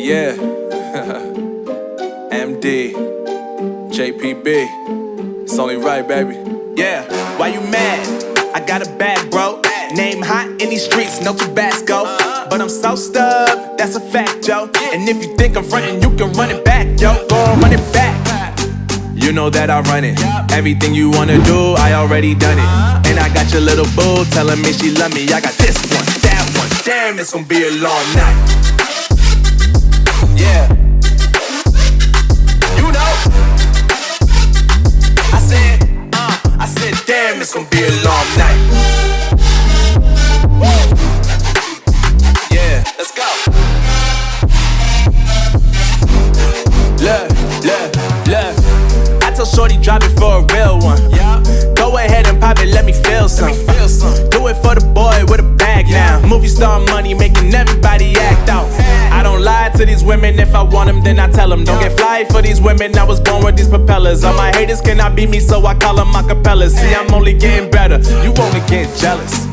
Yeah. MD. JPB. It's only right, baby. Yeah, why you mad? I got a bag, bro. Name hot in these streets, no Tabasco. But I'm so stubbed, that's a fact, yo. And if you think I'm frontin', you can run it back, yo. Go and run it back. You know that I run it. Everything you wanna do, I already done it. And I got your little boo telling me she love me. I got this one, that one. Damn, it's gonna be a long night. Yeah. You know. I said, damn, it's gonna be a long night. Yeah, let's go. Look. I tell shorty drop it for a real one. Yeah. Go ahead and pop it, let me feel some. Do it for the boy with a bag now. Movie star money making everybody act out. I don't lie to these women, if I want them then I tell them. Don't get fly for these women, I was born with these propellers. All my haters cannot beat me, so I call them acapellas. See, I'm only getting better, you only get jealous.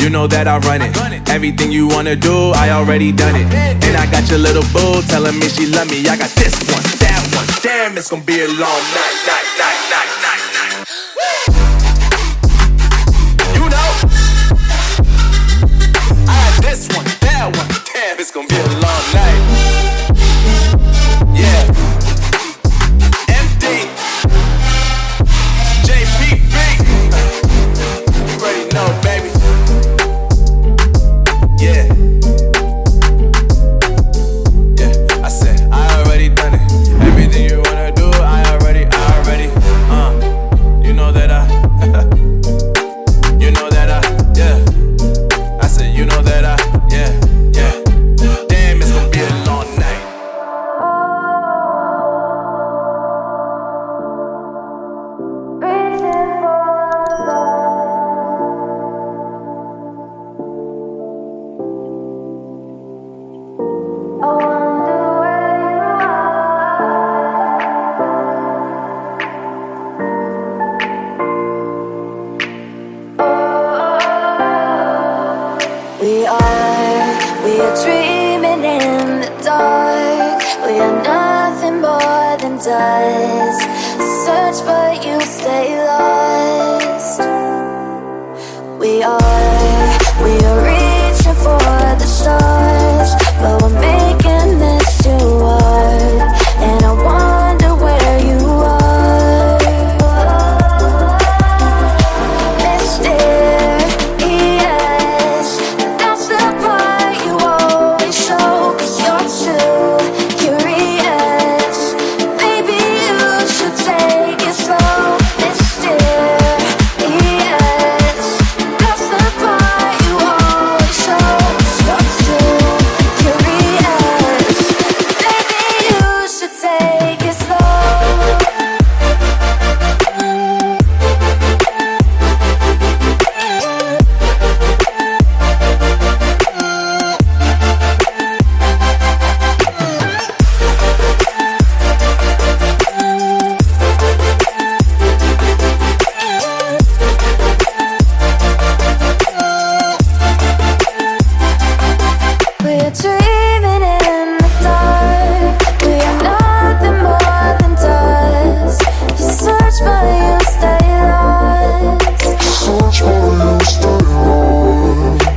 You know that I run it. Everything you wanna do, I already done it. And I got your little boo telling me she love me. I got this one, that one. Damn, it's gonna be a long night. You know, I got this one, that one. Damn, it's gonna be a long night. Yeah. MD. JPB. You already know, baby. Yeah, I said, I already done it. Everything you wanna do, I already, you know that you know that yeah. I said, you know that yeah. Damn, it's gonna be a long night. We are dreaming in the dark. We are nothing more than dust. Search but you stay lost. We are reaching for the stars, but we're making this too hard. And I wonder where you are. Mysterious, that's the part you always show. 'Cause you're too curious. Maybe you should take it slow. Mysterious, that's the part you always show. 'Cause you're too curious. Maybe you should take it slow. We're dreaming in the dark. We are nothing more than dust. You search but you stay lost.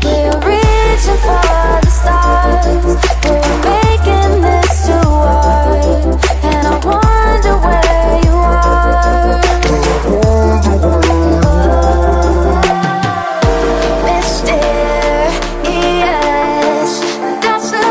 We are reaching for the stars. We're making this too hard. And I wonder where you are. Mysterious, that's the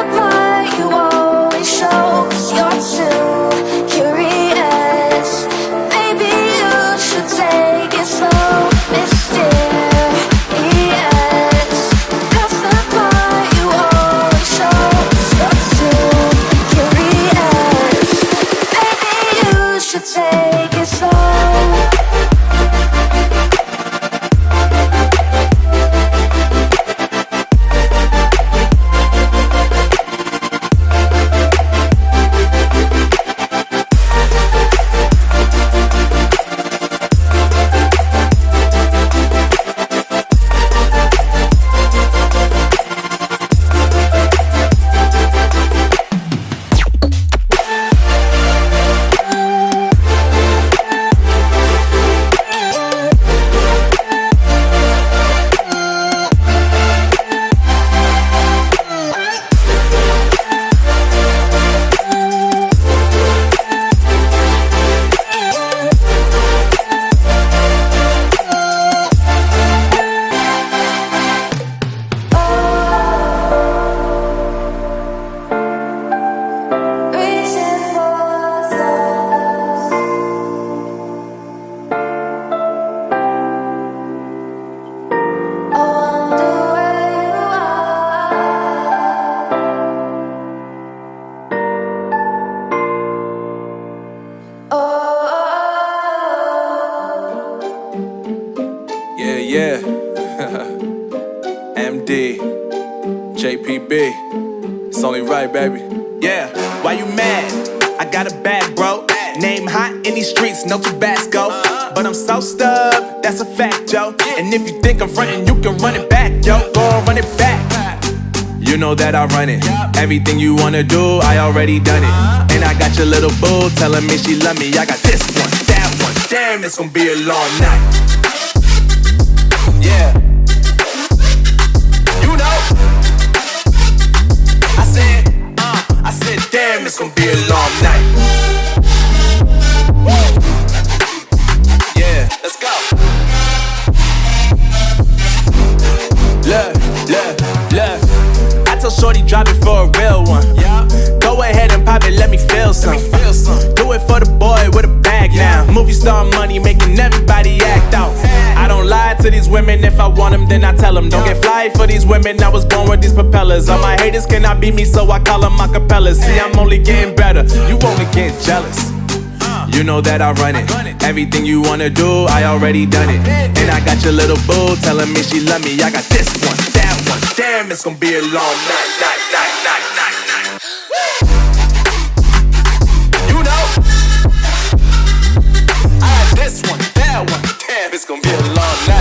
be. It's only right, baby. Yeah, why you mad? I got a bag, bro. Name hot in these streets, no Tabasco. But I'm so stubbed, that's a fact, yo. And if you think I'm frontin', you can run it back, yo. Go and run it back. You know that I run it. Everything you wanna do, I already done it. And I got your little boo telling me she love me. I got this one, that one. Damn, it's gonna be a long night. Yeah. You know. I said, damn, it's gonna be a long night. Yeah, let's go. Look. I tell shorty drop it for a real one. Go ahead and pop it, let me feel some. Do it for the boy with a bag now. Movie star money making everybody act out. I don't lie to these women, if I want them then I tell them. Don't get fly for these women, I was born with these propellers. All my haters cannot beat me, so I call them acapellas. See, I'm only getting better, you only get jealous. You know that I run it. Everything you wanna do, I already done it. And I got your little boo telling me she love me. I got this one, that one. Damn, it's gonna be a long night. You know, I got this one, that one. Damn, it's gonna be a long night.